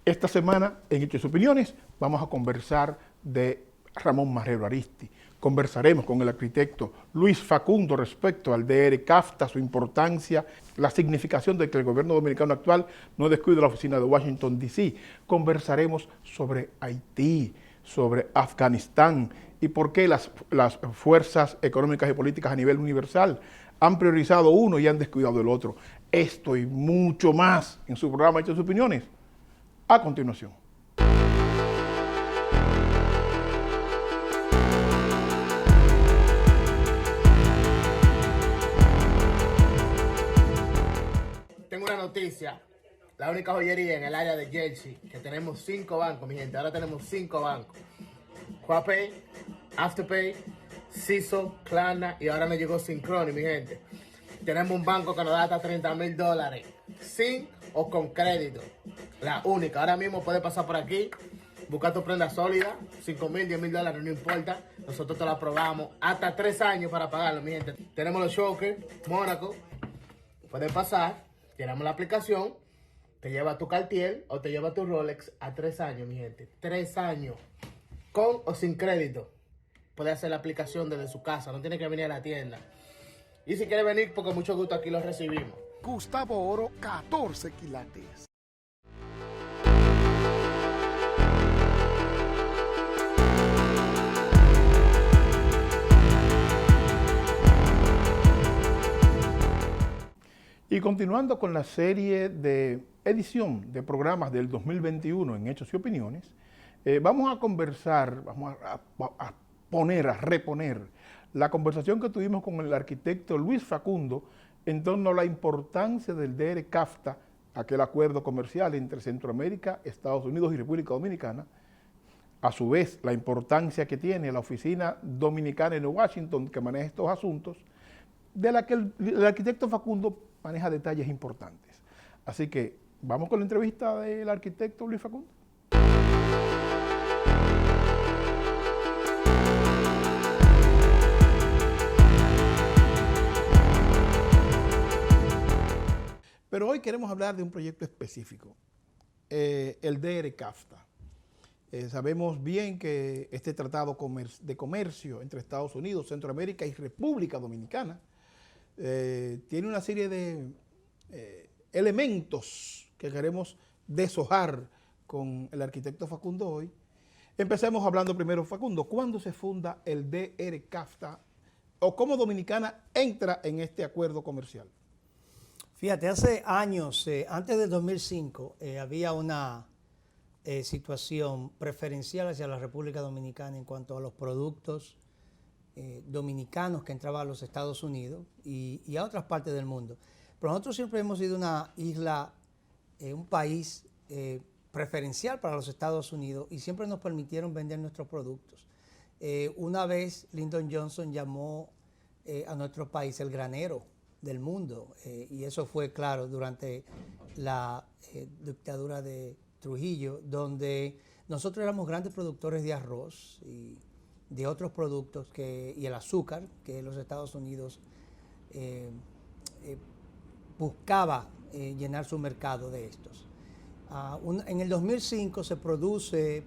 Esta semana, en Hechos y Opiniones, vamos a conversar de Ramón Marrero Aristi. Conversaremos con el arquitecto Luis Facundo respecto al DR-CAFTA, su importancia, la significación de que el gobierno dominicano actual no descuide la oficina de Washington, D.C. Conversaremos sobre Haití, sobre Afganistán y por qué las fuerzas económicas y políticas a nivel universal han priorizado uno y han descuidado el otro. Esto y mucho más en su programa Hechos y Opiniones. A continuación. Tengo una noticia, la única joyería en el área de Jersey, que tenemos 5 bancos, mi gente, ahora tenemos 5 bancos. Quapay, Afterpay, CISO, Klarna y ahora nos llegó Synchrony, mi gente. Tenemos un banco que nos da hasta $30,000, sin o con crédito. La única, ahora mismo puedes pasar por aquí, buscar tu prenda sólida, $5,000, $10,000, no importa. Nosotros te la aprobamos hasta 3 años para pagarlo, mi gente. Tenemos los Showkers, Mónaco, puedes pasar, tiramos la aplicación, te lleva tu Cartier o te lleva tu Rolex a 3 años, mi gente. 3 años, con o sin crédito. Puede hacer la aplicación desde su casa, no tiene que venir a la tienda. Y si quiere venir, porque con mucho gusto aquí lo recibimos. Gustavo Oro, 14 quilates. Y continuando con la serie de edición de programas del 2021 en Hechos y Opiniones, vamos a conversar, vamos a reponer la conversación que tuvimos con el arquitecto Luis Facundo en torno a la importancia del DR-CAFTA, aquel acuerdo comercial entre Centroamérica, Estados Unidos y República Dominicana, a su vez la importancia que tiene la oficina dominicana en Washington que maneja estos asuntos, de la que el arquitecto Facundo maneja detalles importantes. Así que vamos con la entrevista del arquitecto Luis Facundo. Pero hoy queremos hablar de un proyecto específico, el DR-CAFTA. Sabemos bien que este tratado de comercio entre Estados Unidos, Centroamérica y República Dominicana tiene una serie de elementos que queremos deshojar con el arquitecto Facundo hoy. Empecemos hablando primero, Facundo, ¿cuándo se funda el DR-CAFTA o cómo Dominicana entra en este acuerdo comercial? Fíjate, hace años, antes del 2005, había una situación preferencial hacia la República Dominicana en cuanto a los productos dominicanos que entraban a los Estados Unidos y a otras partes del mundo. Pero nosotros siempre hemos sido una isla, un país preferencial para los Estados Unidos y siempre nos permitieron vender nuestros productos. Una vez Lyndon Johnson llamó a nuestro país el granero del mundo, y eso fue claro durante la dictadura de Trujillo, donde nosotros éramos grandes productores de arroz y de otros productos y el azúcar, que los Estados Unidos buscaba llenar su mercado de estos. En el 2005 se produce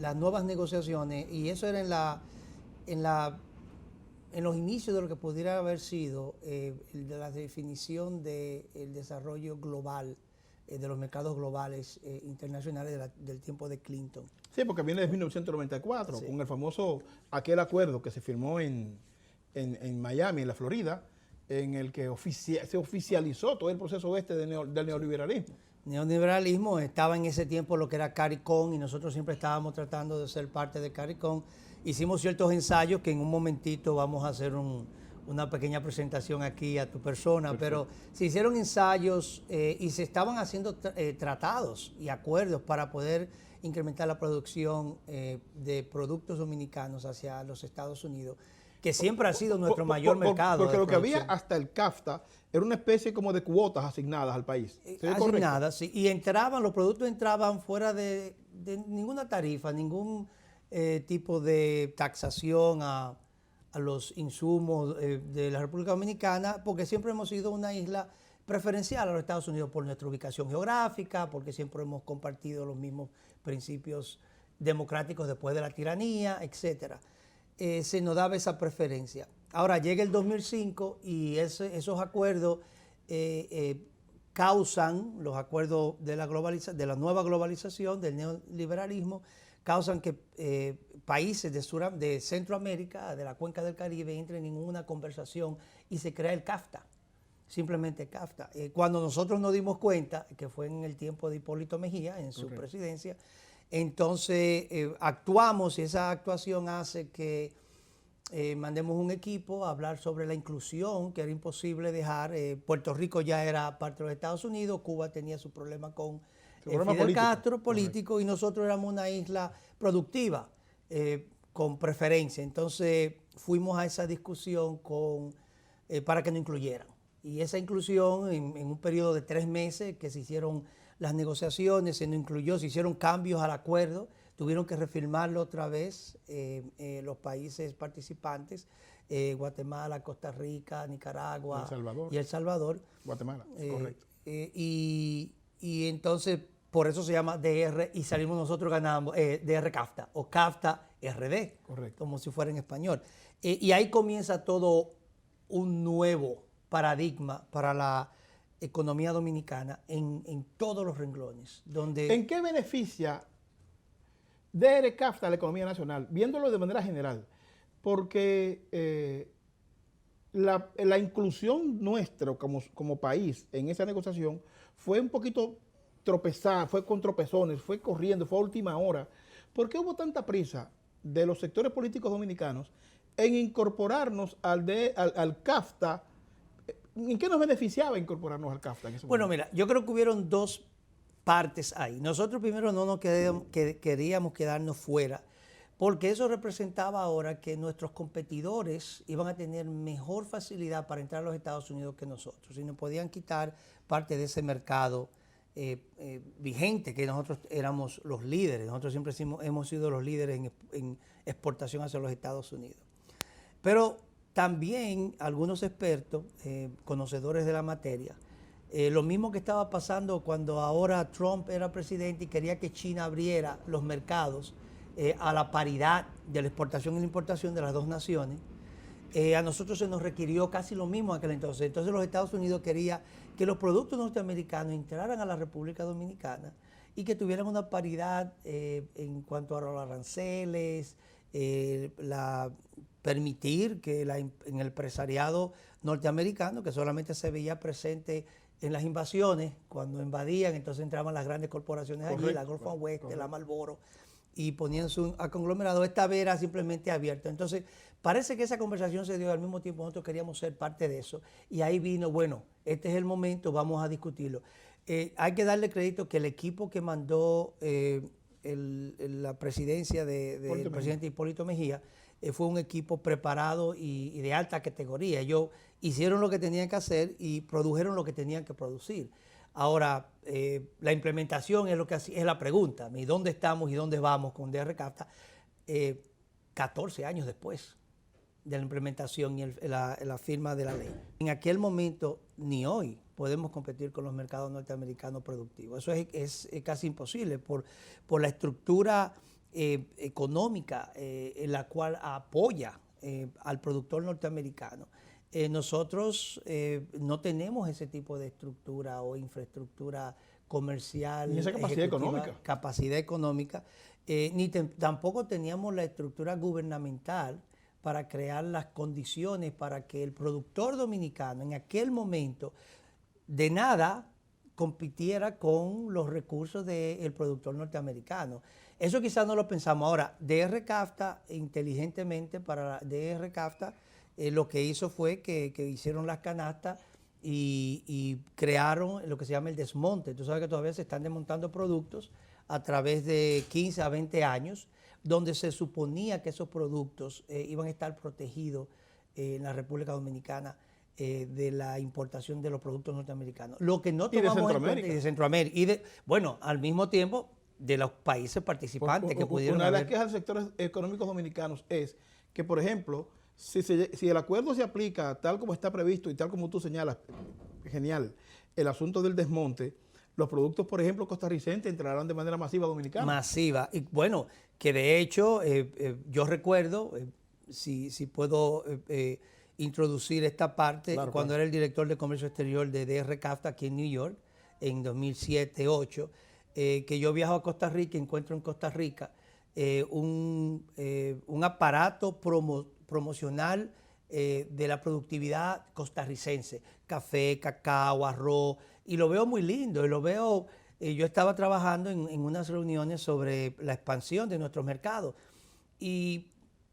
las nuevas negociaciones y eso era en los inicios de lo que pudiera haber sido de la definición del desarrollo global, de los mercados globales internacionales del tiempo de Clinton. Sí, porque viene de 1994, sí, con el famoso, aquel acuerdo que se firmó en Miami, en la Florida, en el que se oficializó todo el proceso del neoliberalismo. Neoliberalismo estaba en ese tiempo lo que era CARICOM y nosotros siempre estábamos tratando de ser parte de CARICOM. Hicimos ciertos ensayos que en un momentito vamos a hacer una pequeña presentación aquí a tu persona. Perfecto. Pero se hicieron ensayos y se estaban haciendo tratados y acuerdos para poder incrementar la producción de productos dominicanos hacia los Estados Unidos, que siempre ha sido nuestro mayor mercado. Porque lo que había hasta el CAFTA era una especie como de cuotas asignadas al país. Asignadas, sí. Y los productos entraban fuera de ninguna tarifa, ningún tipo de taxación a los insumos de la República Dominicana, porque siempre hemos sido una isla preferencial a los Estados Unidos por nuestra ubicación geográfica, porque siempre hemos compartido los mismos principios democráticos después de la tiranía, etc. Se nos daba esa preferencia. Ahora llega el 2005 y esos acuerdos causan, los acuerdos de la nueva globalización, del neoliberalismo, causan que países de Centroamérica, de la cuenca del Caribe, entren en una conversación y se crea el CAFTA, simplemente CAFTA. Cuando nosotros nos dimos cuenta, que fue en el tiempo de Hipólito Mejía, en su presidencia, entonces actuamos y esa actuación hace que mandemos un equipo a hablar sobre la inclusión, que era imposible dejar. Puerto Rico ya era parte de los Estados Unidos, Cuba tenía su problema con Fidel Castro político, y nosotros éramos una isla productiva con preferencia. Entonces fuimos a esa discusión para que nos incluyeran. Y esa inclusión en un periodo de 3 meses que se hicieron las negociaciones, se nos incluyó, se hicieron cambios al acuerdo, tuvieron que refirmarlo otra vez los países participantes, Guatemala, Costa Rica, Nicaragua y El Salvador. Guatemala, correcto. Y entonces por eso se llama DR y salimos nosotros ganando DR CAFTA o CAFTA RD, correcto, como si fuera en español. Y ahí comienza todo un nuevo paradigma para la economía dominicana en todos los renglones. ¿En qué beneficia DR CAFTA a la economía nacional? Viéndolo de manera general, porque la inclusión nuestra como país en esa negociación fue un poquito tropezada, fue con tropezones, fue corriendo, fue a última hora. ¿Por qué hubo tanta prisa de los sectores políticos dominicanos en incorporarnos al CAFTA? ¿En qué nos beneficiaba incorporarnos al CAFTA en ese momento? Bueno, mira, yo creo que hubieron 2 partes ahí. Nosotros primero no nos queríamos quedarnos fuera, porque eso representaba ahora que nuestros competidores iban a tener mejor facilidad para entrar a los Estados Unidos que nosotros, y nos podían quitar parte de ese mercado vigente, que nosotros éramos los líderes. Nosotros siempre hemos sido los líderes en exportación hacia los Estados Unidos. Pero también algunos expertos, conocedores de la materia, lo mismo que estaba pasando cuando ahora Trump era presidente y quería que China abriera los mercados a la paridad de la exportación y la importación de las 2 naciones, a nosotros se nos requirió casi lo mismo en aquel entonces. Entonces los Estados Unidos quería que los productos norteamericanos entraran a la República Dominicana y que tuvieran una paridad en cuanto a los aranceles, permitir que en el empresariado norteamericano, que solamente se veía presente en las invasiones, cuando invadían, entonces entraban las grandes corporaciones allí, la Gulf and West, la Marlboro, y ponían su conglomerado. Esta vez era simplemente abierta. Entonces, parece que esa conversación se dio al mismo tiempo. Nosotros queríamos ser parte de eso. Y ahí vino, bueno, este es el momento, vamos a discutirlo. Hay que darle crédito que el equipo que mandó la presidencia del presidente Hipólito Mejía fue un equipo preparado y de alta categoría. Ellos hicieron lo que tenían que hacer y produjeron lo que tenían que producir. Ahora, la implementación es es la pregunta. ¿Y dónde estamos y dónde vamos con DR CAFTA? 14 años después de la implementación y la firma de la ley. En aquel momento, ni hoy, podemos competir con los mercados norteamericanos productivos. Eso es casi imposible por la estructura económica en la cual apoya al productor norteamericano. Nosotros no tenemos ese tipo de estructura o infraestructura comercial. Ni esa capacidad económica. Capacidad económica. Ni tampoco teníamos la estructura gubernamental para crear las condiciones para que el productor dominicano en aquel momento de nada compitiera con los recursos del productor norteamericano. Eso quizás no lo pensamos. Ahora, DR CAFTA, inteligentemente para DR CAFTA, lo que hizo fue que hicieron las canastas y crearon lo que se llama el desmonte. Tú sabes que todavía se están desmontando productos a través de 15 a 20 años, donde se suponía que esos productos iban a estar protegidos en la República Dominicana de la importación de los productos norteamericanos. Lo que no tomamos en cuenta, y de Centroamérica, bueno, al mismo tiempo de los países participantes que pudieron Una de las quejas de sectores económicos dominicanos es que, por ejemplo, si el acuerdo se aplica tal como está previsto y tal como tú señalas, genial, el asunto del desmonte, los productos, por ejemplo, costarricenses entrarán de manera masiva a Dominicana. Masiva. Y bueno, que de hecho yo recuerdo, si puedo introducir esta parte, Claro, cuando claro. era el director de Comercio Exterior de DR CAFTA aquí en New York, en 2007-2008, que yo viajo a Costa Rica, encuentro en Costa Rica un aparato promocional de la productividad costarricense, café, cacao, arroz, y lo veo muy lindo, y lo veo, yo estaba trabajando en unas reuniones sobre la expansión de nuestros mercados, y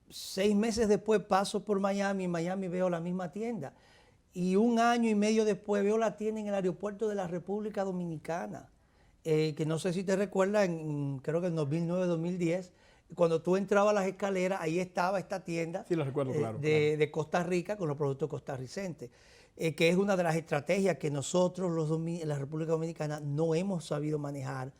6 meses después paso por Miami, en Miami veo la misma tienda, y 1 año y medio después veo la tienda en el aeropuerto de la República Dominicana, que no sé si te recuerdas, creo que en 2009-2010, cuando tú entrabas a las escaleras, ahí estaba esta tienda Sí, lo recuerdo, claro, de Costa Rica con los productos costarricenses, que es una de las estrategias que nosotros en la República Dominicana no hemos sabido manejar.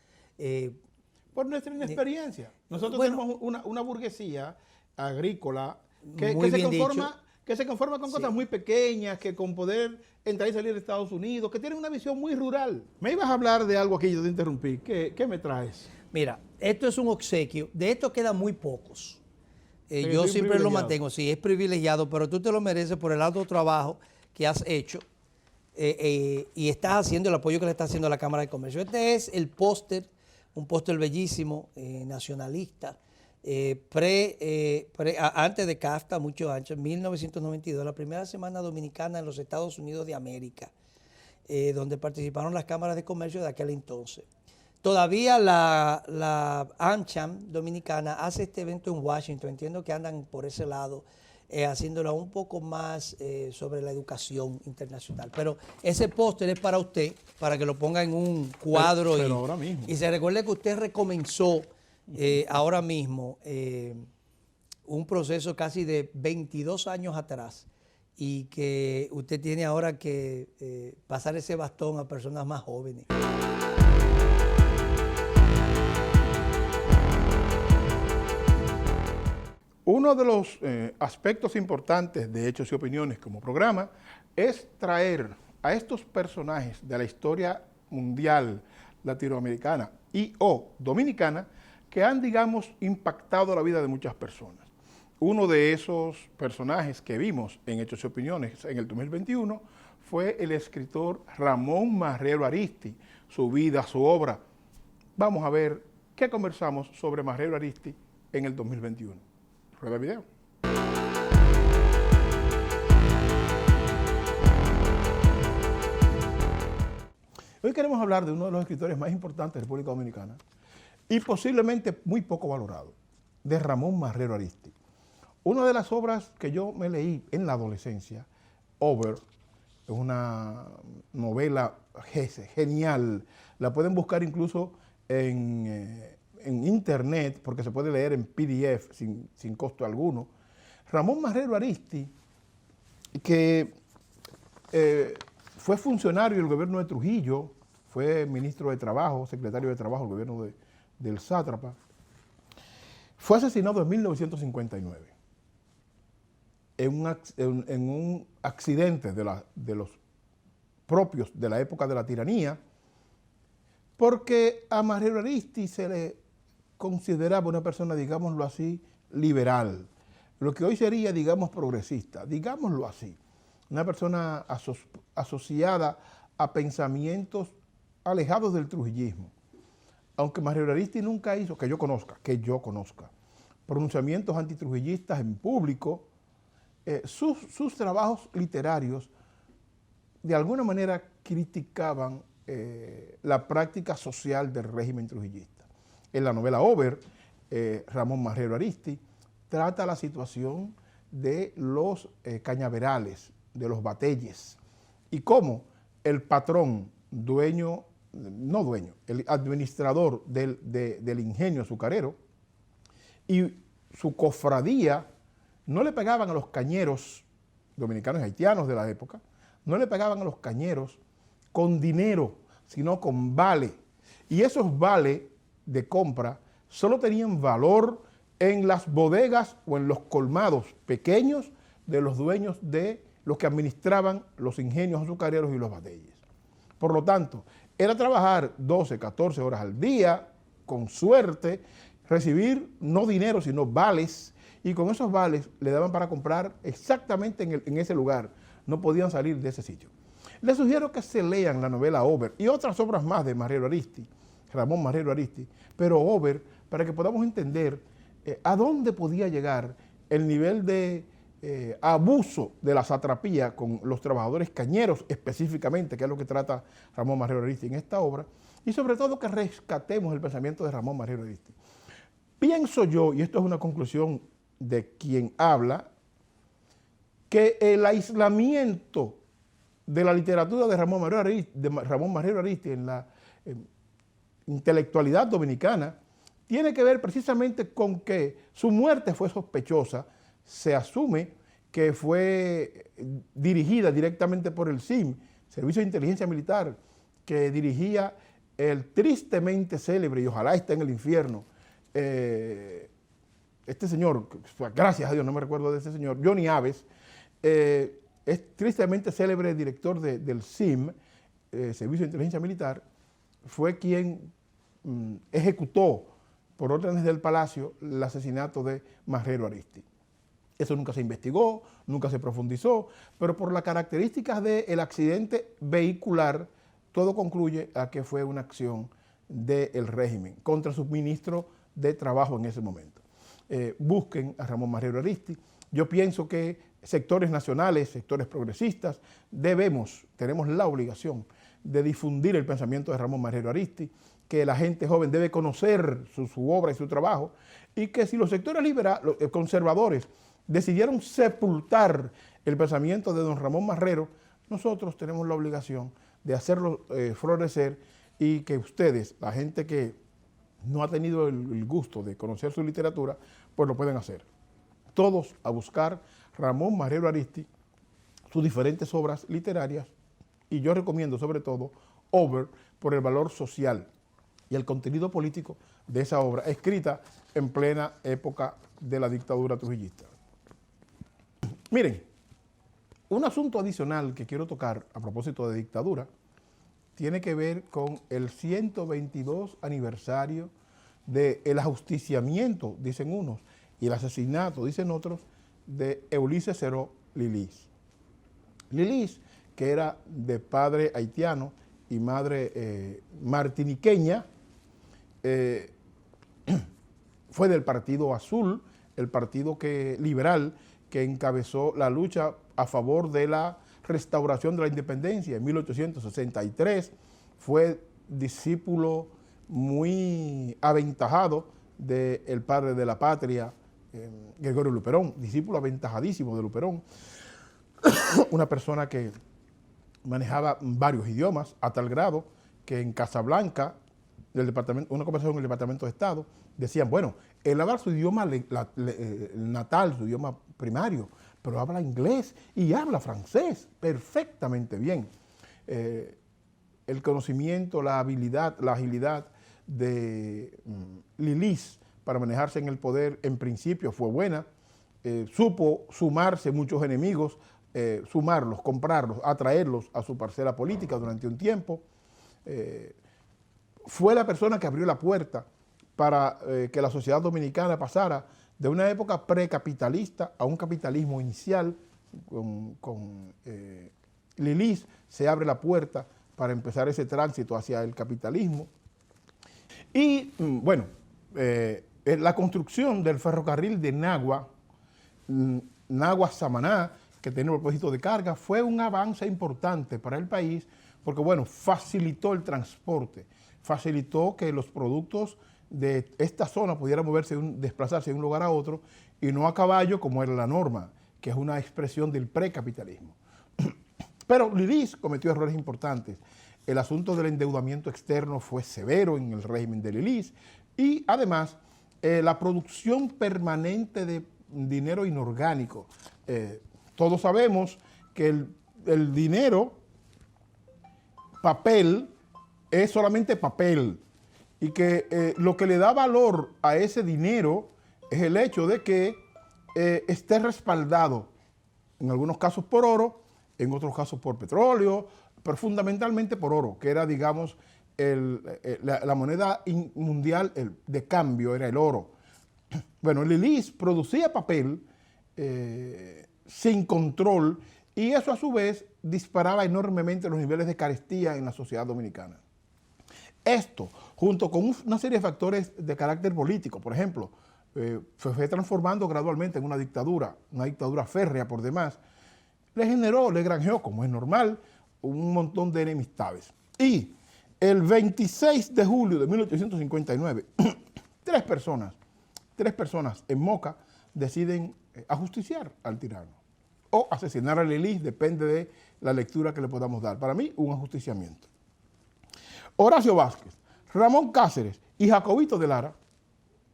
Por nuestra inexperiencia. Nosotros Bueno, tenemos una burguesía agrícola que muy se bien conforma, dicho. que se conforma con cosas muy pequeñas, que con poder entrar y salir de Estados Unidos, que tienen una visión muy rural. Me ibas a hablar de algo aquí, yo te interrumpí. ¿Qué me traes? Mira, esto es un obsequio. De esto quedan muy pocos. Sí, Yo soy siempre lo privilegiado. mantengo. Sí, es privilegiado, pero tú te lo mereces por el alto trabajo que has hecho y estás haciendo el apoyo que le está haciendo a la Cámara de Comercio. Este es el póster, un póster bellísimo, nacionalista, antes de CAFTA, mucho antes, en 1992, la primera semana dominicana en los Estados Unidos de América, donde participaron las cámaras de comercio de aquel entonces. Todavía la AmCham dominicana hace este evento en Washington, entiendo que andan por ese lado, haciéndolo un poco más sobre la educación internacional. Pero ese póster es para usted, para que lo ponga en un cuadro Pero ahora mismo. y se recuerde que usted recomenzó ahora mismo un proceso casi de 22 años atrás y que usted tiene ahora que pasar ese bastón a personas más jóvenes. Uno de los aspectos importantes de Hechos y Opiniones como programa es traer a estos personajes de la historia mundial latinoamericana y o dominicana que han, digamos, impactado la vida de muchas personas. Uno de esos personajes que vimos en Hechos y Opiniones en el 2021 fue el escritor Ramón Marrero Aristi, su vida, su obra. Vamos a ver qué conversamos sobre Marrero Aristi en el 2021. Rueda el video. Hoy queremos hablar de uno de los escritores más importantes de la República Dominicana y posiblemente muy poco valorado, de Ramón Marrero Aristi. Una de las obras que yo me leí en la adolescencia, Over, es una novela genial. La pueden buscar incluso en internet, porque se puede leer en PDF sin costo alguno. Ramón Marrero Aristi, que fue funcionario del gobierno de Trujillo, fue ministro de Trabajo, secretario de Trabajo del gobierno del sátrapa, fue asesinado en 1959 en un accidente de los propios de la época de la tiranía, porque a Marrero Aristi se le consideraba una persona, digámoslo así, liberal, lo que hoy sería, digamos, progresista, digámoslo así, una persona asociada a pensamientos alejados del trujillismo. Aunque Marrero Aristi nunca hizo, que yo conozca, pronunciamientos antitrujillistas en público, sus trabajos literarios de alguna manera criticaban la práctica social del régimen trujillista. En la novela Over, Ramón Marrero Aristi trata la situación de los cañaverales, de los batelles, y cómo el patrón, el administrador del ingenio azucarero y su cofradía no le pegaban a los cañeros dominicanos y haitianos de la época, no le pegaban a los cañeros con dinero, sino con vale. Y esos vales de compra solo tenían valor en las bodegas o en los colmados pequeños de los dueños de los que administraban los ingenios azucareros y los batalles. Por lo tanto, era trabajar 12, 14 horas al día, con suerte, recibir no dinero, sino vales, y con esos vales le daban para comprar exactamente en ese lugar. No podían salir de ese sitio. Les sugiero que se lean la novela Over y otras obras más de Marrero Ariztí, Ramón Marrero Ariztí, pero Over, para que podamos entender a dónde podía llegar el nivel de abuso de la satrapía con los trabajadores cañeros específicamente, que es lo que trata Ramón Marrero Ariztí en esta obra, y sobre todo que rescatemos el pensamiento de Ramón Marrero Ariztí. Pienso yo, y esto es una conclusión de quien habla, que el aislamiento de la literatura de Ramón Marrero Ariztí en la intelectualidad dominicana tiene que ver precisamente con que su muerte fue sospechosa. Se asume que fue dirigida directamente por el SIM, Servicio de Inteligencia Militar, que dirigía el tristemente célebre, y ojalá esté en el infierno, este señor, gracias a Dios no me recuerdo de ese señor, Johnny Aves, es tristemente célebre director del SIM, Servicio de Inteligencia Militar, fue quien ejecutó por órdenes del Palacio el asesinato de Marrero Ariztí. Eso nunca se investigó, nunca se profundizó, pero por las características del accidente vehicular, todo concluye a que fue una acción del régimen contra su ministro de Trabajo en ese momento. Busquen a Ramón Marrero Ariztí. Yo pienso que sectores nacionales, sectores progresistas, tenemos la obligación de difundir el pensamiento de Ramón Marrero Ariztí, que la gente joven debe conocer su obra y su trabajo, y que si los sectores conservadores decidieron sepultar el pensamiento de don Ramón Marrero, nosotros tenemos la obligación de hacerlo florecer, y que ustedes, la gente que no ha tenido el gusto de conocer su literatura, pues lo pueden hacer. Todos a buscar Ramón Marrero Ariztí, sus diferentes obras literarias, y yo recomiendo sobre todo Over por el valor social y el contenido político de esa obra, escrita en plena época de la dictadura trujillista. Miren, un asunto adicional que quiero tocar a propósito de dictadura tiene que ver con el 122 aniversario del ajusticiamiento, dicen unos, y el asesinato, dicen otros, de Ulises Seró Lilís. Lilís, que era de padre haitiano y madre martiniqueña, fue del Partido Azul, el partido liberal que encabezó la lucha a favor de la restauración de la independencia en 1863, fue discípulo muy aventajado del padre de la patria, Gregorio Luperón, discípulo aventajadísimo de Luperón, una persona que manejaba varios idiomas a tal grado que en Casablanca, una conversación en el Departamento de Estado, decían, bueno, él habla su idioma natal, su idioma primario, pero habla inglés y habla francés perfectamente bien. El conocimiento, la habilidad, la agilidad de Lilís para manejarse en el poder en principio fue buena. Supo sumarse muchos enemigos, sumarlos, comprarlos, atraerlos a su parcela política durante un tiempo. Fue la persona que abrió la puerta para que la sociedad dominicana pasara de una época precapitalista a un capitalismo inicial. Con Lilís se abre la puerta para empezar ese tránsito hacia el capitalismo. Y bueno, la construcción del ferrocarril de Nagua-Samaná, que tiene el propósito de carga, fue un avance importante para el país porque, bueno, facilitó el transporte, facilitó que los productos de esta zona pudieran desplazarse de un lugar a otro y no a caballo como era la norma, que es una expresión del precapitalismo. Pero Lilís cometió errores importantes. El asunto del endeudamiento externo fue severo en el régimen de Lilís y además la producción permanente de dinero inorgánico. Todos sabemos que el dinero, papel, es solamente papel y que lo que le da valor a ese dinero es el hecho de que esté respaldado, en algunos casos por oro, en otros casos por petróleo, pero fundamentalmente por oro, que era, digamos, la moneda mundial de cambio, era el oro. Bueno, el ILIS producía papel sin control y eso a su vez disparaba enormemente los niveles de carestía en la sociedad dominicana. Esto, junto con una serie de factores de carácter político, por ejemplo, se fue transformando gradualmente en una dictadura férrea por demás, le granjeó, como es normal, un montón de enemistades. Y el 26 de julio de 1859, tres personas en Moca deciden ajusticiar al tirano o asesinar al ILIS, depende de la lectura que le podamos dar. Para mí, un ajusticiamiento. Horacio Vázquez, Ramón Cáceres y Jacobito de Lara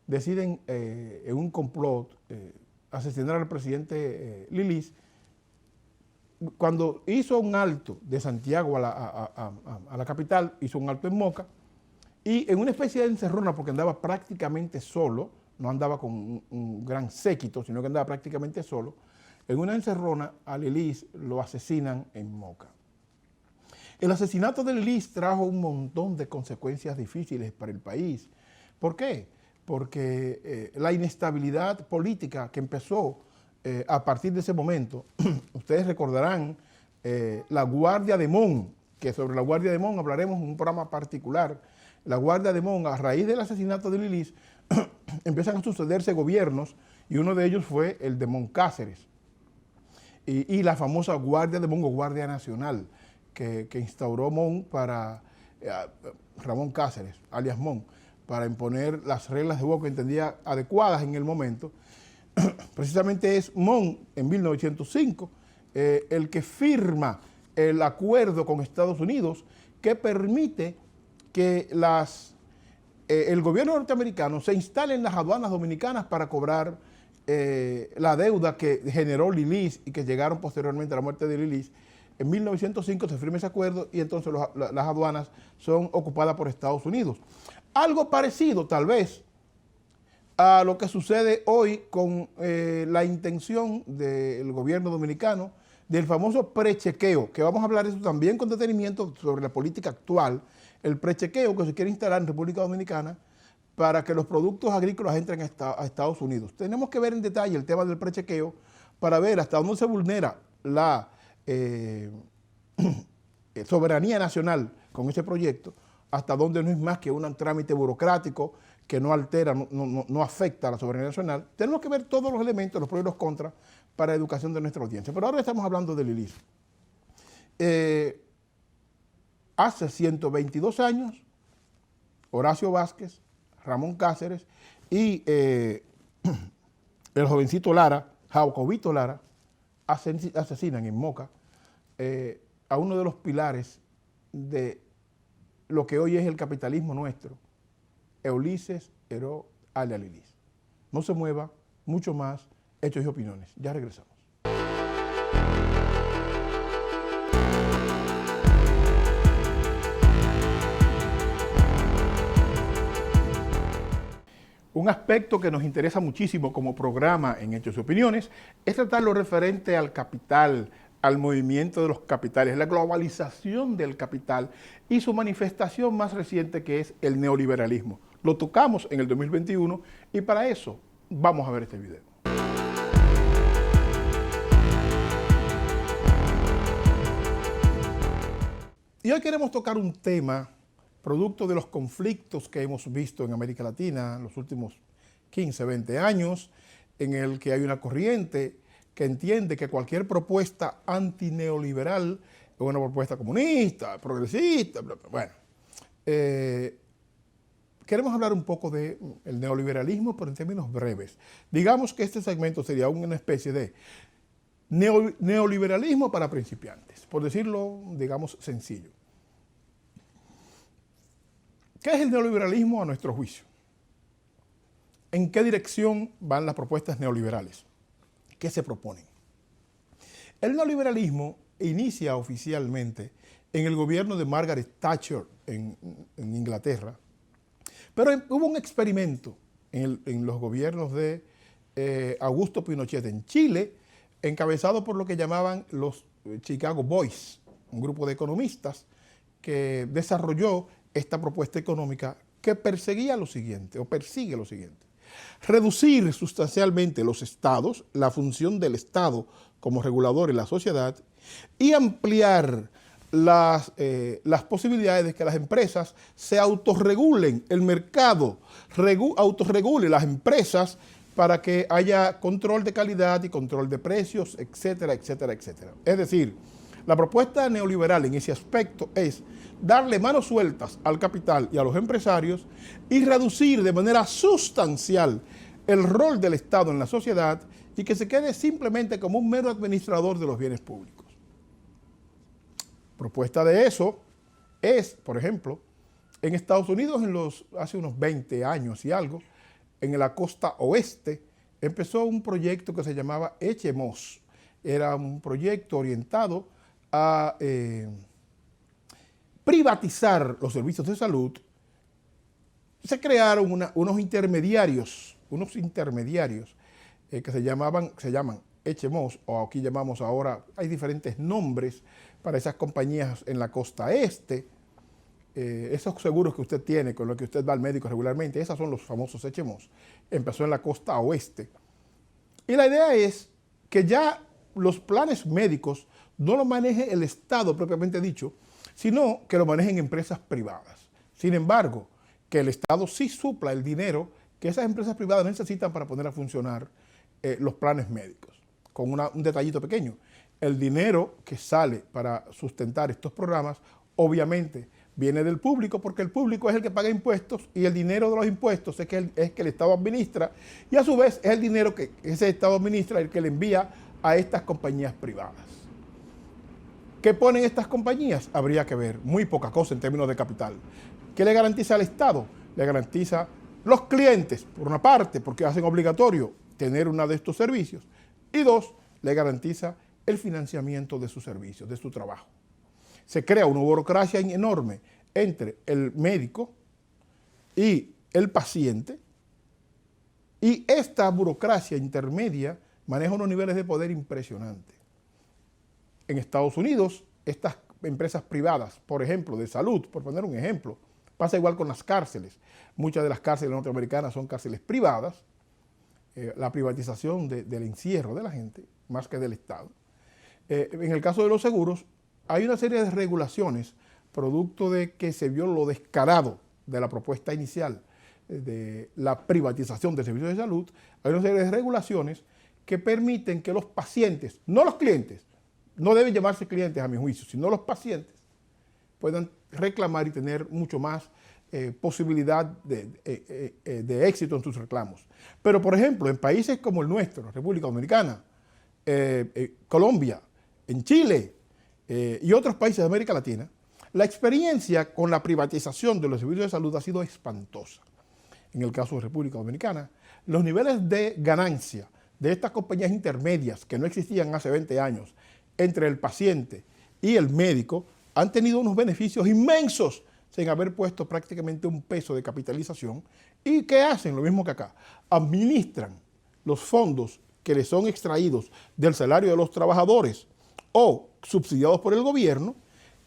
deciden en un complot asesinar al presidente ILIS. Cuando hizo un alto de Santiago a la capital, hizo un alto en Moca, y en una especie de encerrona, porque andaba prácticamente solo, no andaba con un gran séquito, sino que andaba prácticamente solo, en una encerrona al ILIS lo asesinan en Moca. El asesinato del ILIS trajo un montón de consecuencias difíciles para el país. ¿Por qué? Porque la inestabilidad política que empezó a partir de ese momento, ustedes recordarán la Guardia de Mon, que sobre la Guardia de Mon hablaremos en un programa particular. La Guardia de Mon, a raíz del asesinato de ILIS, empiezan a sucederse gobiernos y uno de ellos fue el de Mon Cáceres. Y la famosa Guardia de Mon o Guardia Nacional que instauró Mon para Ramón Cáceres, alias Mon, para imponer las reglas de juego que entendía adecuadas en el momento. Precisamente es Mon, en 1905, el que firma el acuerdo con Estados Unidos que permite que el gobierno norteamericano se instale en las aduanas dominicanas para cobrar la deuda que generó ILIS y que llegaron posteriormente a la muerte de ILIS. En 1905 se firma ese acuerdo y entonces las aduanas son ocupadas por Estados Unidos. Algo parecido, tal vez, a lo que sucede hoy con la intención del gobierno dominicano del famoso prechequeo, que vamos a hablar de eso también con detenimiento sobre la política actual, el prechequeo que se quiere instalar en República Dominicana para que los productos agrícolas entren a Estados Unidos. Tenemos que ver en detalle el tema del prechequeo para ver hasta dónde se vulnera la soberanía nacional con ese proyecto, hasta dónde no es más que un trámite burocrático que no altera, no afecta a la soberanía nacional. Tenemos que ver todos los elementos, los pros y los contras, para la educación de nuestra audiencia. Pero ahora estamos hablando del ILIS. Hace 122 años, Horacio Vázquez, Ramón Cáceres y el jovencito Lara, Jacobito Lara, asesinan en Moca a uno de los pilares de lo que hoy es el capitalismo nuestro, Ulises Heró alias ILIS. No se mueva, mucho más, hechos y opiniones. Ya regresamos. Un aspecto que nos interesa muchísimo como programa en Hechos y Opiniones es tratar lo referente al capital, al movimiento de los capitales, la globalización del capital y su manifestación más reciente, que es el neoliberalismo. Lo tocamos en el 2021 y para eso vamos a ver este video. Y hoy queremos tocar un tema producto de los conflictos que hemos visto en América Latina en los últimos 15, 20 años, en el que hay una corriente que entiende que cualquier propuesta antineoliberal es una propuesta comunista, progresista, bla, bla. Bueno, queremos hablar un poco del neoliberalismo, pero en términos breves. Digamos que este segmento sería una especie de neoliberalismo para principiantes, por decirlo, digamos, sencillo. ¿Qué es el neoliberalismo a nuestro juicio? ¿En qué dirección van las propuestas neoliberales? ¿Qué se proponen? El neoliberalismo inicia oficialmente en el gobierno de Margaret Thatcher en Inglaterra, pero hubo un experimento en los gobiernos de Augusto Pinochet en Chile, encabezado por lo que llamaban los Chicago Boys, un grupo de economistas que desarrolló esta propuesta económica que perseguía lo siguiente, o persigue lo siguiente: reducir sustancialmente los estados, la función del Estado como regulador en la sociedad, y ampliar las posibilidades de que las empresas se autorregulen, el mercado autorregule las empresas para que haya control de calidad y control de precios, etcétera, etcétera, etcétera. Es decir, la propuesta neoliberal en ese aspecto es darle manos sueltas al capital y a los empresarios y reducir de manera sustancial el rol del Estado en la sociedad y que se quede simplemente como un mero administrador de los bienes públicos. Propuesta de eso es, por ejemplo, en Estados Unidos hace unos 20 años y algo, en la costa oeste, empezó un proyecto que se llamaba HMOs. Era un proyecto orientado a privatizar los servicios de salud. Se crearon unos intermediarios que se llaman HMOs, o aquí llamamos ahora, hay diferentes nombres para esas compañías en la costa este. Esos seguros que usted tiene, con los que usted va al médico regularmente, esos son los famosos HMOs. Empezó en la costa oeste. Y la idea es que ya los planes médicos no lo maneje el Estado propiamente dicho, sino que lo manejen empresas privadas. Sin embargo, que el Estado sí supla el dinero que esas empresas privadas necesitan para poner a funcionar los planes médicos. Con un detallito pequeño: el dinero que sale para sustentar estos programas, obviamente, viene del público, porque el público es el que paga impuestos y el dinero de los impuestos es que el Estado administra, y a su vez es el dinero que ese Estado administra el que le envía a estas compañías privadas. ¿Qué ponen estas compañías? Habría que ver, muy poca cosa en términos de capital. ¿Qué le garantiza al Estado? Le garantiza los clientes, por una parte, porque hacen obligatorio tener uno de estos servicios, y dos, le garantiza el financiamiento de sus servicios, de su trabajo. Se crea una burocracia enorme entre el médico y el paciente, y esta burocracia intermedia maneja unos niveles de poder impresionantes. En Estados Unidos, estas empresas privadas, por ejemplo, de salud, por poner un ejemplo, pasa igual con las cárceles. Muchas de las cárceles norteamericanas son cárceles privadas, la privatización del encierro de la gente, más que del Estado. En el caso de los seguros, hay una serie de regulaciones, producto de que se vio lo descarado de la propuesta inicial de la privatización del servicio de salud. Hay una serie de regulaciones que permiten que los pacientes, no los clientes, no deben llamarse clientes a mi juicio, sino los pacientes, puedan reclamar y tener mucho más posibilidad de éxito en sus reclamos. Pero, por ejemplo, en países como el nuestro, República Dominicana, Colombia, en Chile y otros países de América Latina, la experiencia con la privatización de los servicios de salud ha sido espantosa. En el caso de República Dominicana, los niveles de ganancia de estas compañías intermedias que no existían hace 20 años entre el paciente y el médico han tenido unos beneficios inmensos sin haber puesto prácticamente un peso de capitalización. ¿Y qué hacen? Lo mismo que acá. Administran los fondos que les son extraídos del salario de los trabajadores o subsidiados por el gobierno,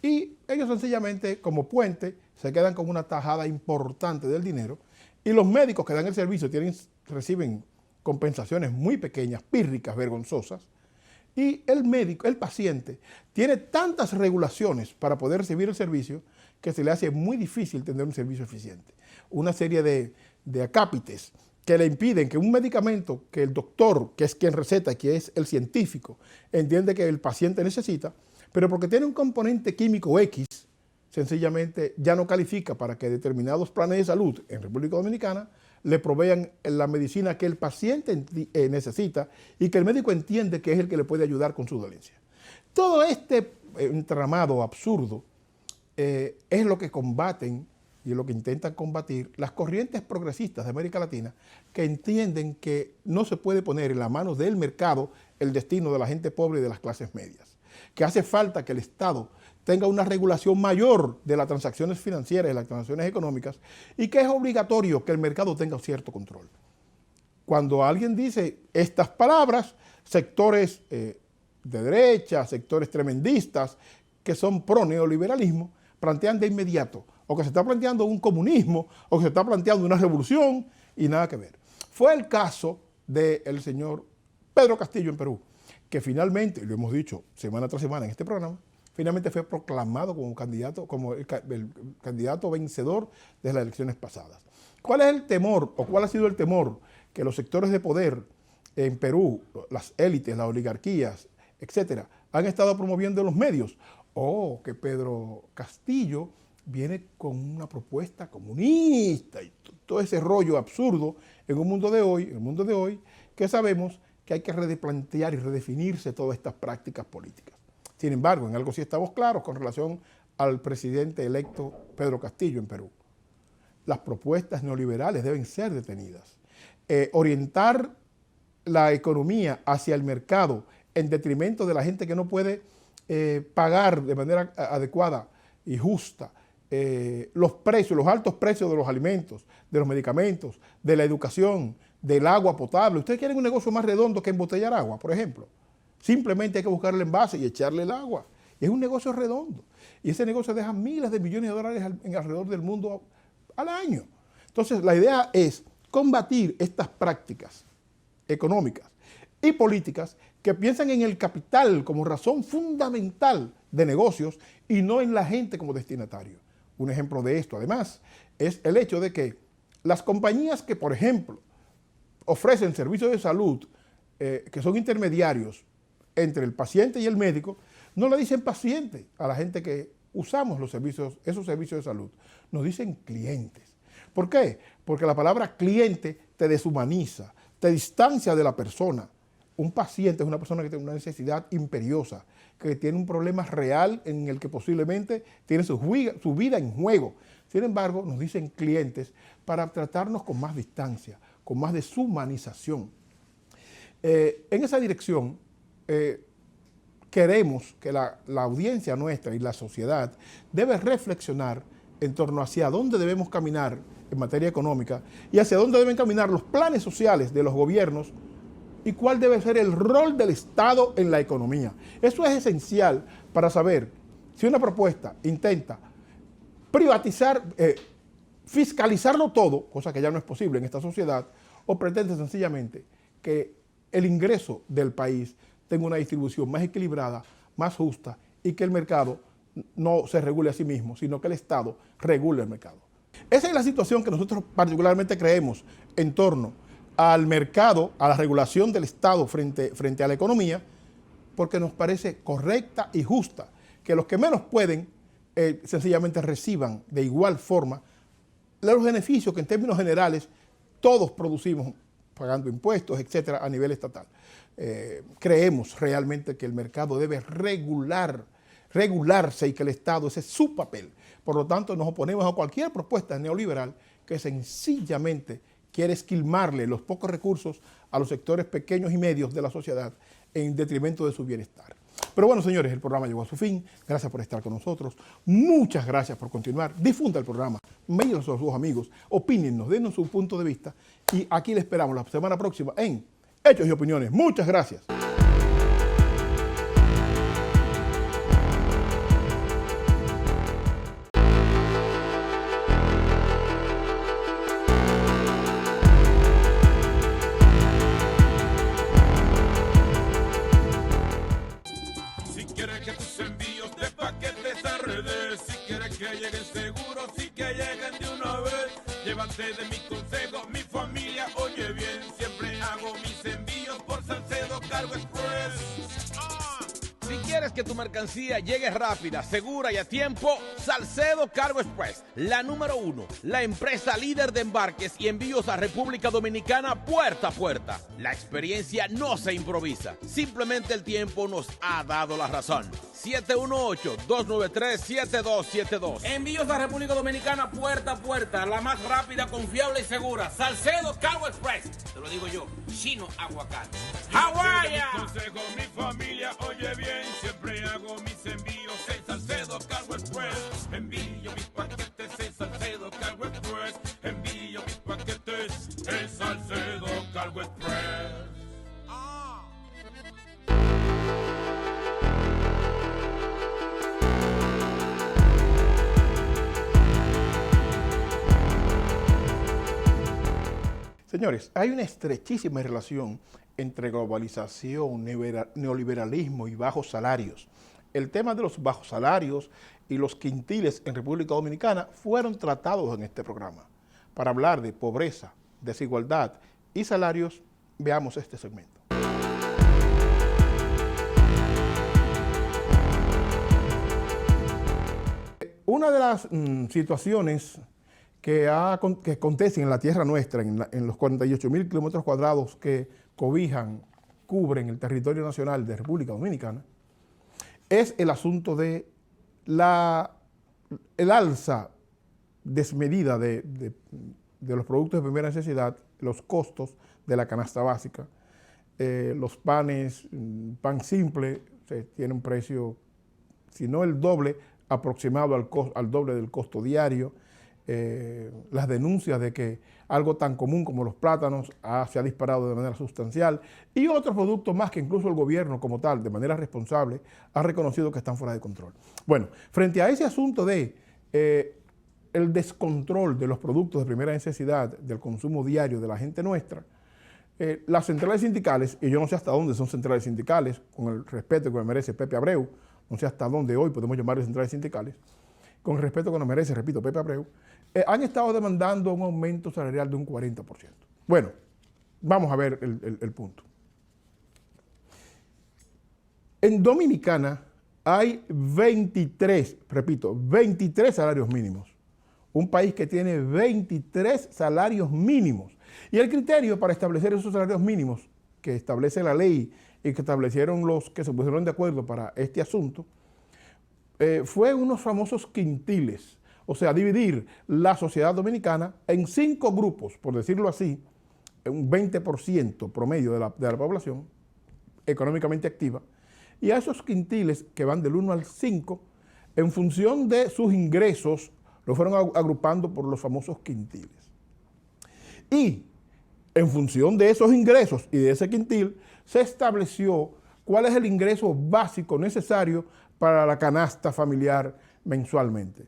y ellos sencillamente, como puente, se quedan con una tajada importante del dinero, y los médicos que dan el servicio reciben compensaciones muy pequeñas, pírricas, vergonzosas, y el paciente, tiene tantas regulaciones para poder recibir el servicio que se le hace muy difícil tener un servicio eficiente. Una serie de acápites que le impiden que un medicamento que el doctor, que es quien receta, que es el científico, entiende que el paciente necesita, pero porque tiene un componente químico X, sencillamente ya no califica para que determinados planes de salud en República Dominicana le provean la medicina que el paciente necesita y que el médico entiende que es el que le puede ayudar con su dolencia. Todo este entramado absurdo es lo que combaten y lo que intentan combatir las corrientes progresistas de América Latina, que entienden que no se puede poner en la mano del mercado el destino de la gente pobre y de las clases medias, que hace falta que el Estado tenga una regulación mayor de las transacciones financieras y las transacciones económicas, y que es obligatorio que el mercado tenga cierto control. Cuando alguien dice estas palabras, sectores de derecha, sectores tremendistas, que son pro neoliberalismo, plantean de inmediato o que se está planteando un comunismo o que se está planteando una revolución y nada que ver. Fue el caso del señor Pedro Castillo en Perú, que finalmente, lo hemos dicho semana tras semana en este programa, finalmente fue proclamado como candidato, como el candidato vencedor de las elecciones pasadas. ¿Cuál es el temor o cuál ha sido el temor que los sectores de poder en Perú, las élites, las oligarquías, etcétera, han estado promoviendo en los medios? Que Pedro Castillo viene con una propuesta comunista y todo ese rollo absurdo en el mundo de hoy, que sabemos que hay que replantear y redefinirse todas estas prácticas políticas. Sin embargo, en algo sí estamos claros con relación al presidente electo Pedro Castillo en Perú. Las propuestas neoliberales deben ser detenidas. Orientar la economía hacia el mercado en detrimento de la gente que no puede pagar de manera adecuada y justa los precios, los altos precios de los alimentos, de los medicamentos, de la educación, del agua potable. Ustedes quieren un negocio más redondo que embotellar agua, por ejemplo. Simplemente hay que buscar el envase y echarle el agua. Y es un negocio redondo. Y ese negocio deja miles de millones de dólares alrededor del mundo al año. Entonces, la idea es combatir estas prácticas económicas y políticas que piensan en el capital como razón fundamental de negocios y no en la gente como destinatario. Un ejemplo de esto, además, es el hecho de que las compañías que, por ejemplo, ofrecen servicios de salud que son intermediarios entre el paciente y el médico, no le dicen paciente a la gente que usamos esos servicios de salud. Nos dicen clientes. ¿Por qué? Porque la palabra cliente te deshumaniza, te distancia de la persona. Un paciente es una persona que tiene una necesidad imperiosa, que tiene un problema real en el que posiblemente tiene su vida en juego. Sin embargo, nos dicen clientes para tratarnos con más distancia, con más deshumanización. En esa dirección, queremos que la audiencia nuestra y la sociedad debe reflexionar en torno hacia dónde debemos caminar en materia económica y hacia dónde deben caminar los planes sociales de los gobiernos y cuál debe ser el rol del Estado en la economía. Eso es esencial para saber si una propuesta intenta privatizar, fiscalizarlo todo, cosa que ya no es posible en esta sociedad, o pretende sencillamente que el ingreso del país tenga una distribución más equilibrada, más justa y que el mercado no se regule a sí mismo, sino que el Estado regule el mercado. Esa es la situación que nosotros particularmente creemos en torno al mercado, a la regulación del Estado frente a la economía, porque nos parece correcta y justa que los que menos pueden sencillamente reciban de igual forma los beneficios que en términos generales todos producimos pagando impuestos, etcétera, a nivel estatal. Creemos realmente que el mercado debe regularse y que el Estado, ese es su papel. Por lo tanto, nos oponemos a cualquier propuesta neoliberal que sencillamente quiere esquilmarle los pocos recursos a los sectores pequeños y medios de la sociedad en detrimento de su bienestar. Pero bueno, señores, el programa llegó a su fin. Gracias por estar con nosotros. Muchas gracias por continuar. Difunda el programa, mándenos a sus amigos, opínennos, denos su punto de vista. Y aquí le esperamos la semana próxima en Hechos y Opiniones. Muchas gracias. Si quieres que tus envíos de paquetes a redes, si quieres que lleguen seguros, si que lleguen de una vez, llévate de mi consejo, mi familia oye bien, siempre hago mis envíos por Salcedo Cargo Express. Si quieres que tu mercancía llegue rápida, segura y a tiempo, Salcedo Cargo Express, la número 1, la empresa líder de embarques y envíos a República Dominicana puerta a puerta. La experiencia no se improvisa, simplemente el tiempo nos ha dado la razón. 718-293-7272. Envíos a República Dominicana puerta a puerta, la más rápida, confiable y segura. Salcedo Cargo Express. Te lo digo yo, Chino Aguacate. ¡Hawái! Consejo, mi familia oye bien, siempre hago mis envíos en Salcedo Cargo Express. Envío mis paquetes en Salcedo Cargo Express. Envío mis paquetes en Salcedo. Cargo Express. Señores, hay una estrechísima relación entre globalización, neoliberalismo y bajos salarios. El tema de los bajos salarios y los quintiles en República Dominicana fueron tratados en este programa. Para hablar de pobreza, desigualdad y salarios, veamos este segmento. Una de las situaciones que acontecen en la tierra nuestra, en los 48.000 kilómetros cuadrados que cubren el territorio nacional de República Dominicana, es el asunto de el alza desmedida de los productos de primera necesidad, los costos de la canasta básica. Los panes, pan simple, tiene un precio, si no el doble, aproximado al doble del costo diario. Las denuncias de que algo tan común como los plátanos se ha disparado de manera sustancial, y otros productos más que incluso el gobierno como tal, de manera responsable, ha reconocido que están fuera de control. Bueno, frente a ese asunto de el descontrol de los productos de primera necesidad, del consumo diario de la gente nuestra, las centrales sindicales, y yo no sé hasta dónde son centrales sindicales, con el respeto que me merece Pepe Abreu, no sé hasta dónde hoy podemos llamarles centrales sindicales, con el respeto que nos merece, repito, Pepe Abreu, han estado demandando un aumento salarial de un 40%. Bueno, vamos a ver el punto. En Dominicana hay 23 salarios mínimos. Un país que tiene 23 salarios mínimos. Y el criterio para establecer esos salarios mínimos que establece la ley y que establecieron los que se pusieron de acuerdo para este asunto, fue unos famosos quintiles. O sea, dividir la sociedad dominicana en 5 grupos, por decirlo así, un 20% promedio de la población económicamente activa, y a esos quintiles que van del 1 al 5, en función de sus ingresos, lo fueron agrupando por los famosos quintiles. Y en función de esos ingresos y de ese quintil, se estableció cuál es el ingreso básico necesario para la canasta familiar mensualmente.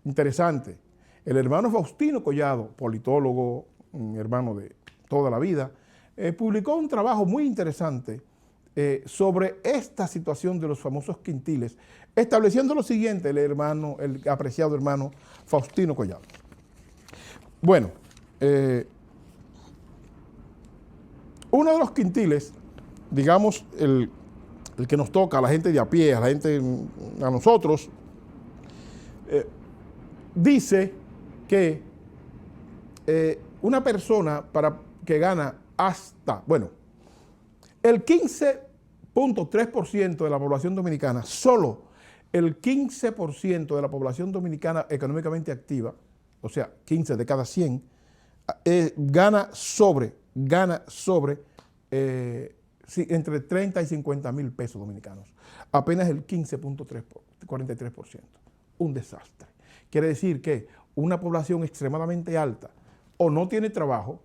Interesante. El hermano Faustino Collado, politólogo, un hermano de toda la vida, publicó un trabajo muy interesante sobre esta situación de los famosos quintiles, estableciendo lo siguiente, el apreciado hermano Faustino Collado. Bueno, uno de los quintiles, digamos, el que nos toca a la gente de a pie, a nosotros, dice que una persona que gana hasta, bueno, el 15.3% de la población dominicana, solo el 15% de la población dominicana económicamente activa, o sea, 15 de cada 100, gana sobre entre 30 y 50 mil pesos dominicanos. Apenas el 15.43%. Un desastre. Quiere decir que una población extremadamente alta o no tiene trabajo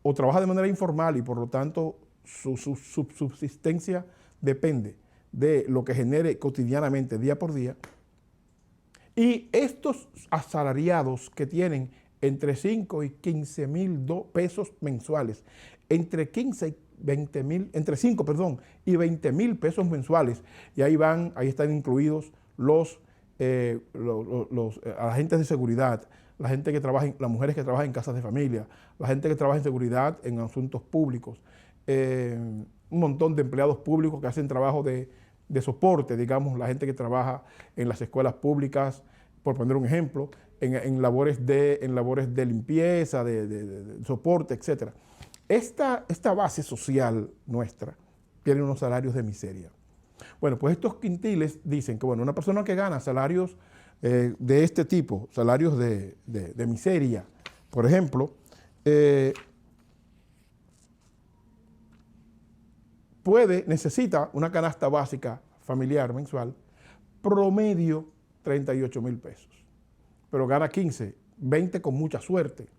o trabaja de manera informal y por lo tanto su subsistencia depende de lo que genere cotidianamente, día por día. Y estos asalariados que tienen entre 5 y 15 mil pesos mensuales, entre 5 y 20 mil pesos mensuales, y ahí están incluidos los agentes de seguridad, la gente que trabaja, las mujeres que trabajan en casas de familia, la gente que trabaja en seguridad en asuntos públicos, un montón de empleados públicos que hacen trabajo de soporte, digamos, la gente que trabaja en las escuelas públicas, por poner un ejemplo, en labores de limpieza, de soporte, etc. Esta base social nuestra tiene unos salarios de miseria. Bueno, pues estos quintiles dicen que, bueno, una persona que gana salarios de este tipo, salarios de miseria, por ejemplo, necesita una canasta básica familiar mensual, promedio 38 mil pesos, pero gana 15, 20 con mucha suerte.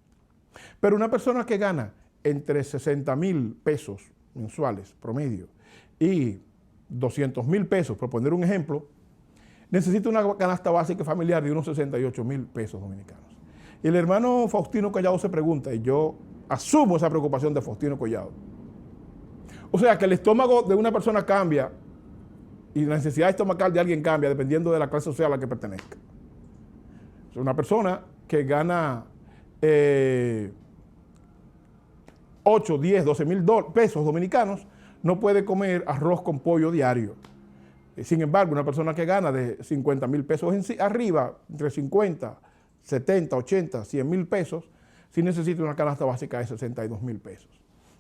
Pero una persona que gana entre 60 mil pesos mensuales promedio y 200 mil pesos, por poner un ejemplo, necesita una canasta básica familiar de unos 68 mil pesos dominicanos. Y el hermano Faustino Collado se pregunta, y yo asumo esa preocupación de Faustino Collado. O sea, que el estómago de una persona cambia y la necesidad estomacal de alguien cambia dependiendo de la clase social a la que pertenezca. O sea, una persona que gana 8, 10, 12 mil pesos dominicanos no puede comer arroz con pollo diario. Sin embargo, una persona que gana de 50 mil pesos arriba, entre 50, 70, 80, 100 mil pesos, sí necesita una canasta básica de 62 mil pesos.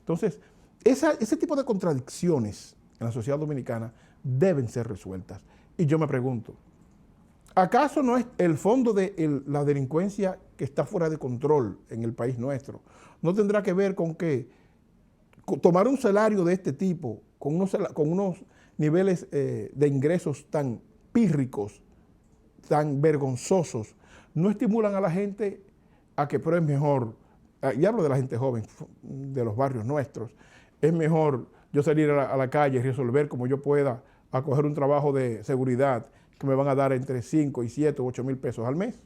Entonces, ese tipo de contradicciones en la sociedad dominicana deben ser resueltas. Y yo me pregunto, ¿acaso no es el fondo de la delincuencia que está fuera de control en el país nuestro? ¿No tendrá que ver con que tomar un salario de este tipo, con unos niveles de ingresos tan pírricos, tan vergonzosos, no estimulan a la gente a que, pero es mejor, y hablo de la gente joven, de los barrios nuestros, es mejor yo salir a la calle y resolver como yo pueda, a coger un trabajo de seguridad que me van a dar entre 5 y 7 u 8 mil pesos al mes?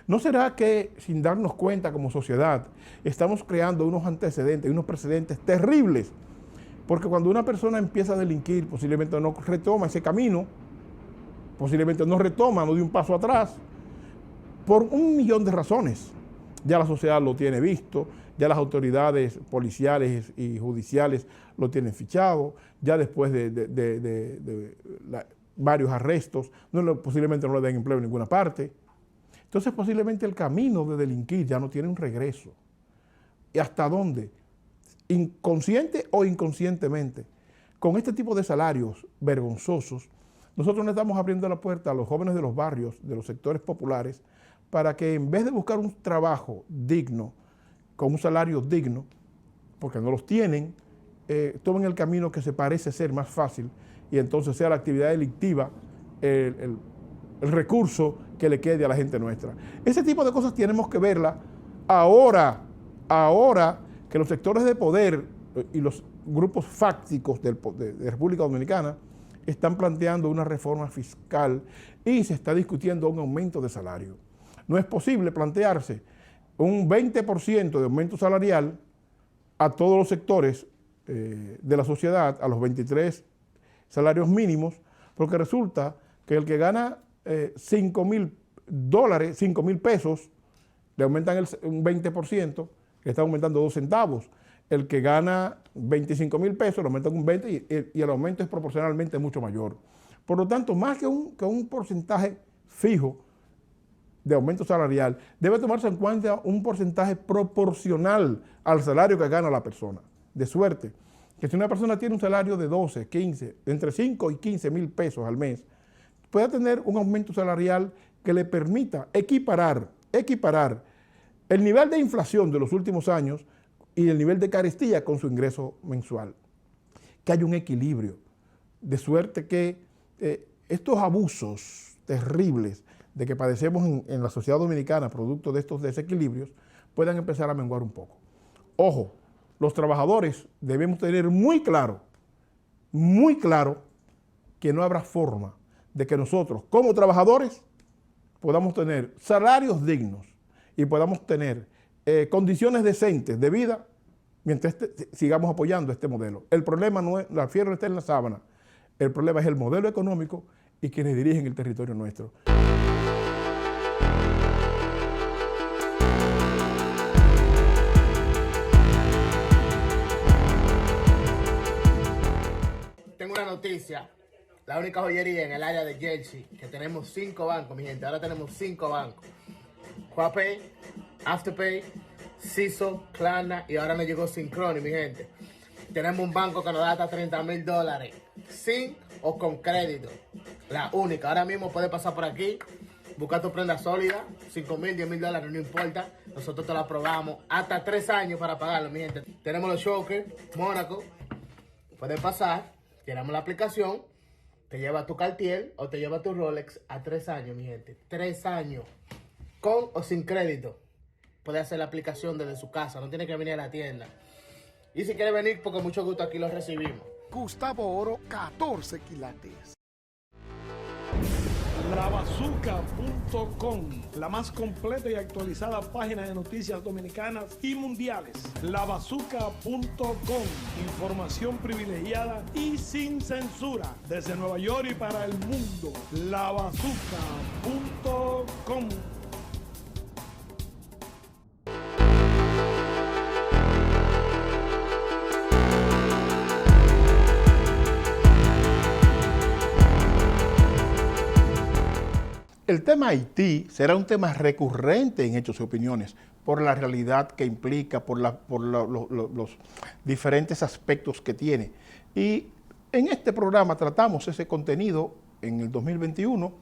¿No será que sin darnos cuenta como sociedad estamos creando unos antecedentes, unos precedentes terribles? Porque cuando una persona empieza a delinquir, posiblemente no retoma ese camino, posiblemente no retoma, no de un paso atrás, por un millón de razones. Ya la sociedad lo tiene visto, ya las autoridades policiales y judiciales lo tienen fichado, ya después de varios arrestos, posiblemente no le den empleo en ninguna parte. Entonces posiblemente el camino de delinquir ya no tiene un regreso. ¿Y hasta dónde? Inconsciente o inconscientemente, con este tipo de salarios vergonzosos, nosotros le estamos abriendo la puerta a los jóvenes de los barrios, de los sectores populares, para que en vez de buscar un trabajo digno, con un salario digno, porque no los tienen, tomen el camino que se parece ser más fácil y entonces sea la actividad delictiva el recurso que le quede a la gente nuestra. Ese tipo de cosas tenemos que verla ahora que los sectores de poder y los grupos fácticos de República Dominicana están planteando una reforma fiscal y se está discutiendo un aumento de salario. No es posible plantearse un 20% de aumento salarial a todos los sectores de la sociedad, a los 23 salarios mínimos, porque resulta que el que gana $5,000, 5 mil pesos, le aumentan un 20%, que está aumentando 2 centavos. El que gana 25 mil pesos, le aumentan un 20% y el aumento es proporcionalmente mucho mayor. Por lo tanto, más que un porcentaje fijo de aumento salarial, debe tomarse en cuenta un porcentaje proporcional al salario que gana la persona. De suerte que si una persona tiene un salario de 12, 15, entre 5 y 15 mil pesos al mes, pueda tener un aumento salarial que le permita equiparar el nivel de inflación de los últimos años y el nivel de carestía con su ingreso mensual. Que haya un equilibrio, de suerte que estos abusos terribles de que padecemos en la sociedad dominicana, producto de estos desequilibrios, puedan empezar a menguar un poco. Ojo, los trabajadores debemos tener muy claro que no habrá forma de que nosotros, como trabajadores, podamos tener salarios dignos y podamos tener condiciones decentes de vida mientras sigamos apoyando este modelo. El problema no es, la fiebre está en la sábana, el problema es el modelo económico y quienes dirigen el territorio nuestro. Tengo una noticia. La única joyería en el área de Jersey, que tenemos 5 bancos, mi gente. Ahora tenemos 5 bancos. Huapay, Afterpay, CISO, Klarna y ahora nos llegó Synchrony, mi gente. Tenemos un banco que nos da hasta $30,000, sin o con crédito. La única. Ahora mismo puedes pasar por aquí, buscar tu prenda sólida, $5,000, $10,000, no importa. Nosotros te lo aprobamos. Hasta 3 años para pagarlo, mi gente. Tenemos los Shokers, Mónaco. Puedes pasar, llenamos la aplicación, te lleva tu Cartier o te lleva tu Rolex a 3 años, mi gente. 3 años. Con o sin crédito. Puede hacer la aplicación desde su casa, no tiene que venir a la tienda. Y si quiere venir, porque mucho gusto aquí lo recibimos. Gustavo Oro, 14 quilates. Lavazooka.com, la más completa y actualizada página de noticias dominicanas y mundiales. Lavazooka.com, información privilegiada y sin censura, desde Nueva York y para el mundo. Lavazooka.com. El tema Haití será un tema recurrente en Hechos y Opiniones por la realidad que implica, por los diferentes aspectos que tiene. Y en este programa tratamos ese contenido en el 2021,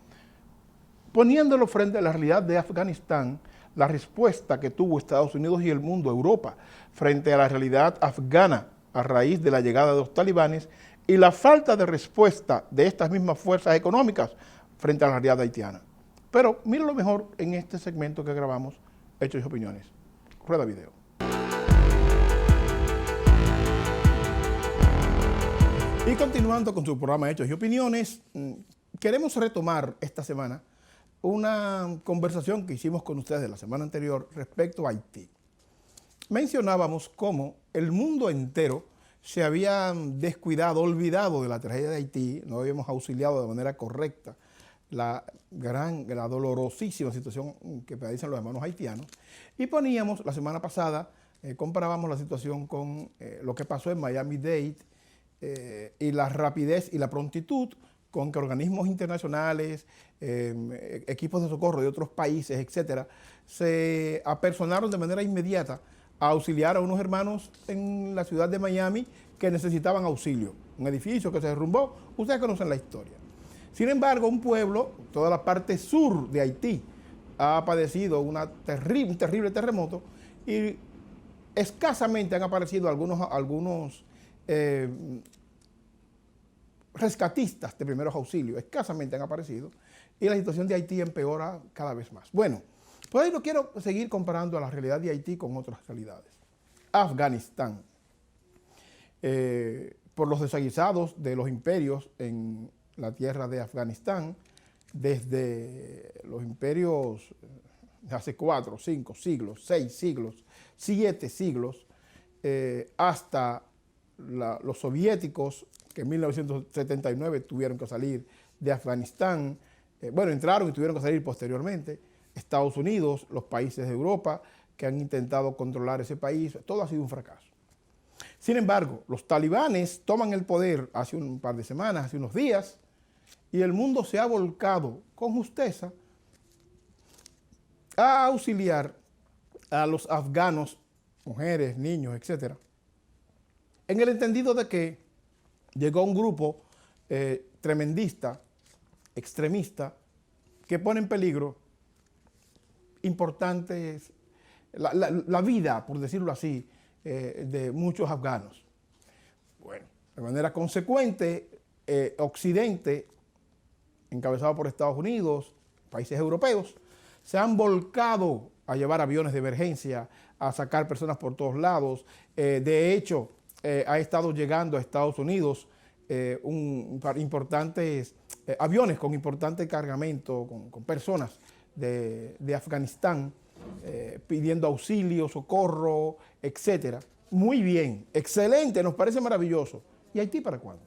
poniéndolo frente a la realidad de Afganistán, la respuesta que tuvo Estados Unidos y el mundo, Europa, frente a la realidad afgana a raíz de la llegada de los talibanes y la falta de respuesta de estas mismas fuerzas económicas frente a la realidad haitiana. Pero mira lo mejor en este segmento que grabamos, Hechos y Opiniones. Rueda video. Y continuando con su programa Hechos y Opiniones, queremos retomar esta semana una conversación que hicimos con ustedes la semana anterior respecto a Haití. Mencionábamos cómo el mundo entero se había descuidado, olvidado de la tragedia de Haití, no habíamos auxiliado de manera correcta la dolorosísima situación que padecen los hermanos haitianos, y poníamos, la semana pasada, comparábamos la situación con lo que pasó en Miami-Dade y la rapidez y la prontitud con que organismos internacionales, equipos de socorro de otros países, etcétera, se apersonaron de manera inmediata a auxiliar a unos hermanos en la ciudad de Miami que necesitaban auxilio. Un edificio que se derrumbó, ustedes conocen la historia. Sin embargo, un pueblo, toda la parte sur de Haití, ha padecido un terrible terremoto y escasamente han aparecido algunos rescatistas de primeros auxilios, escasamente han aparecido, y la situación de Haití empeora cada vez más. Bueno, por ahí no quiero seguir comparando a la realidad de Haití con otras realidades. Afganistán, por los desaguisados de los imperios en la tierra de Afganistán, desde los imperios de hace 4, 5 siglos, 6 siglos, 7 siglos, hasta los soviéticos, que en 1979 tuvieron que salir de Afganistán, entraron y tuvieron que salir posteriormente, Estados Unidos, los países de Europa que han intentado controlar ese país, todo ha sido un fracaso. Sin embargo, los talibanes toman el poder hace un par de semanas, hace unos días, y el mundo se ha volcado con justeza a auxiliar a los afganos, mujeres, niños, etcétera, en el entendido de que llegó un grupo tremendista, extremista, que pone en peligro importantes, la vida, por decirlo así, de muchos afganos. Bueno, de manera consecuente, Occidente, encabezado por Estados Unidos, países europeos, se han volcado a llevar aviones de emergencia, a sacar personas por todos lados. De hecho, ha estado llegando a Estados Unidos importantes aviones con importante cargamento, con personas de Afganistán, pidiendo auxilio, socorro, etcétera. Muy bien, excelente, nos parece maravilloso. ¿Y Haití para cuándo?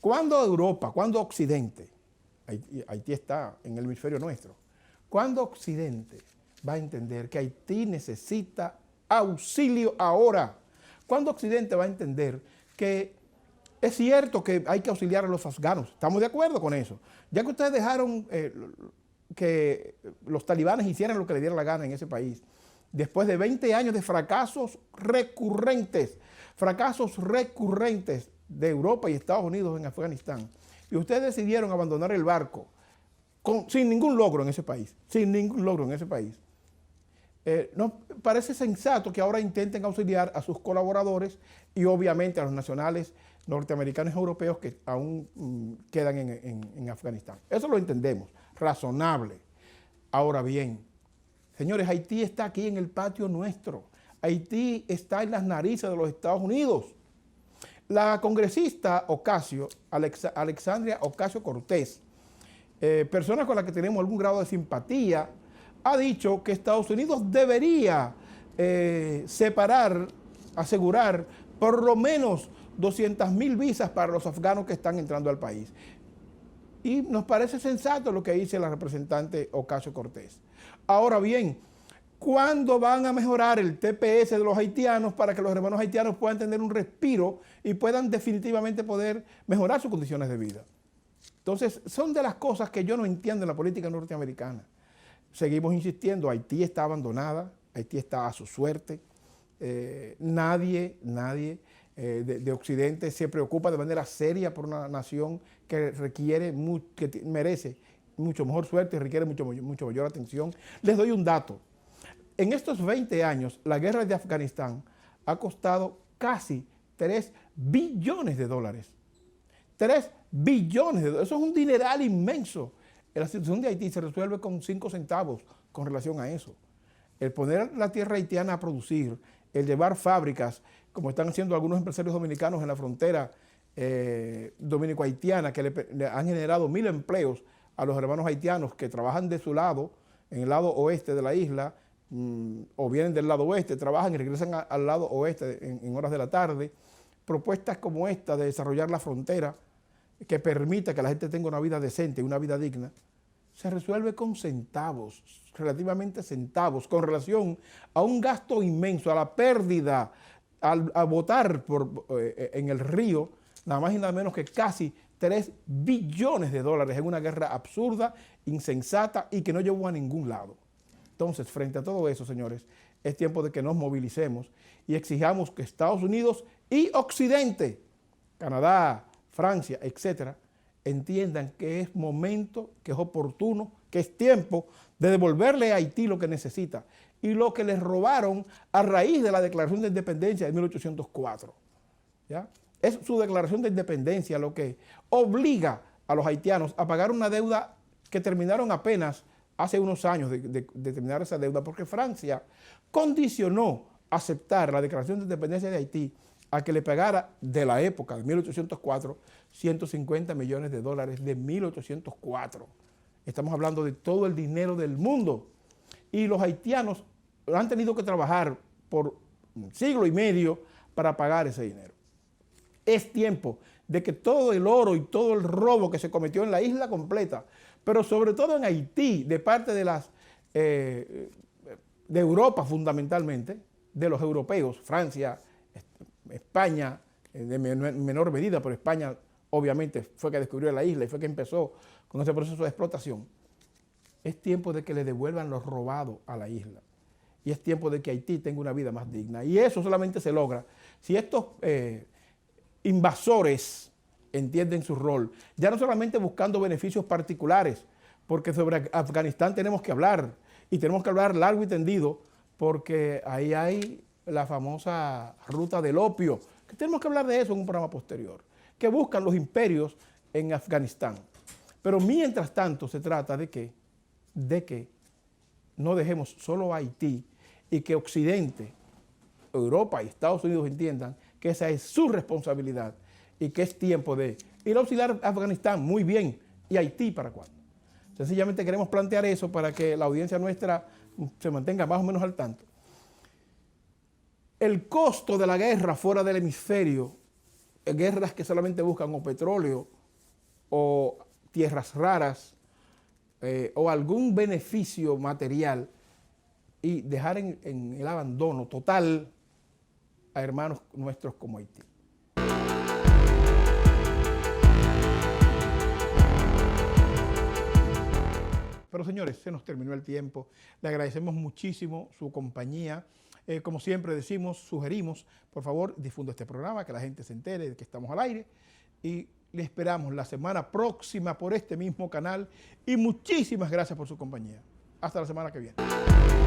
¿Cuándo Europa, cuándo Occidente? Haití está en el hemisferio nuestro. ¿Cuándo Occidente va a entender que Haití necesita auxilio ahora? ¿Cuándo Occidente va a entender que es cierto que hay que auxiliar a los afganos? Estamos de acuerdo con eso. Ya que ustedes dejaron que los talibanes hicieran lo que le diera la gana en ese país, después de 20 años de fracasos recurrentes de Europa y Estados Unidos en Afganistán, y ustedes decidieron abandonar el barco sin ningún logro en ese país, nos parece sensato que ahora intenten auxiliar a sus colaboradores y obviamente a los nacionales norteamericanos y europeos que aún quedan en Afganistán. Eso lo entendemos, razonable. Ahora bien, señores, Haití está aquí en el patio nuestro. Haití está en las narices de los Estados Unidos. La congresista Alexandria Ocasio-Cortez personas con las que tenemos algún grado de simpatía, ha dicho que Estados Unidos debería asegurar por lo menos 200.000 visas para los afganos que están entrando al país. Y nos parece sensato lo que dice la representante Ocasio-Cortez. Ahora bien, ¿cuándo van a mejorar el TPS de los haitianos para que los hermanos haitianos puedan tener un respiro y puedan definitivamente poder mejorar sus condiciones de vida? Entonces, son de las cosas que yo no entiendo en la política norteamericana. Seguimos insistiendo, Haití está abandonada, Haití está a su suerte. Nadie de Occidente se preocupa de manera seria por una nación que merece mucho mejor suerte y requiere mucho mayor atención. Les doy un dato. En estos 20 años, la guerra de Afganistán ha costado casi 3 billones de dólares. 3 billones de dólares. Eso es un dineral inmenso. La situación de Haití se resuelve con 5 centavos con relación a eso. El poner la tierra haitiana a producir, el llevar fábricas, como están haciendo algunos empresarios dominicanos en la frontera dominico-haitiana, que le han generado 1.000 empleos a los hermanos haitianos que trabajan de su lado, en el lado oeste de la isla, o vienen del lado oeste, trabajan y regresan al lado oeste en horas de la tarde. Propuestas como esta de desarrollar la frontera, que permita que la gente tenga una vida decente, una vida digna, se resuelve con centavos, relativamente centavos, con relación a un gasto inmenso, a la pérdida, a botar en el río, nada más y nada menos que casi 3 billones de dólares en una guerra absurda, insensata y que no llevó a ningún lado. Entonces, frente a todo eso, señores, es tiempo de que nos movilicemos y exijamos que Estados Unidos y Occidente, Canadá, Francia, etcétera, entiendan que es momento, que es oportuno, que es tiempo de devolverle a Haití lo que necesita y lo que les robaron a raíz de la Declaración de Independencia de 1804. ¿Ya? Es su declaración de independencia lo que obliga a los haitianos a pagar una deuda que terminaron apenas hace unos años de terminar esa deuda, porque Francia condicionó aceptar la Declaración de Independencia de Haití a que le pagara de la época de 1804 150 millones de dólares de 1804. Estamos hablando de todo el dinero del mundo. Y los haitianos han tenido que trabajar por un siglo y medio para pagar ese dinero. Es tiempo de que todo el oro y todo el robo que se cometió en la isla completa, pero sobre todo en Haití, de parte de Europa fundamentalmente, de los europeos, Francia, España, de menor medida, pero España obviamente fue que descubrió la isla y fue que empezó con ese proceso de explotación. Es tiempo de que le devuelvan lo robado a la isla. Y es tiempo de que Haití tenga una vida más digna. Y eso solamente se logra si estos invasores entienden su rol, ya no solamente buscando beneficios particulares, porque sobre Afganistán tenemos que hablar, y tenemos que hablar largo y tendido, porque ahí hay la famosa ruta del opio, que tenemos que hablar de eso en un programa posterior, que buscan los imperios en Afganistán. Pero mientras tanto se trata de que no dejemos solo a Haití y que Occidente, Europa y Estados Unidos entiendan que esa es su responsabilidad y que es tiempo de ir a auxiliar a Afganistán, muy bien, y Haití para cuándo. Sencillamente queremos plantear eso para que la audiencia nuestra se mantenga más o menos al tanto. El costo de la guerra fuera del hemisferio, guerras que solamente buscan o petróleo o tierras raras o algún beneficio material y dejar en el abandono total a hermanos nuestros como Haití. Pero señores, se nos terminó el tiempo. Le agradecemos muchísimo su compañía. Como siempre decimos, sugerimos, por favor, difunda este programa, que la gente se entere de que estamos al aire. Y le esperamos la semana próxima por este mismo canal. Y muchísimas gracias por su compañía. Hasta la semana que viene.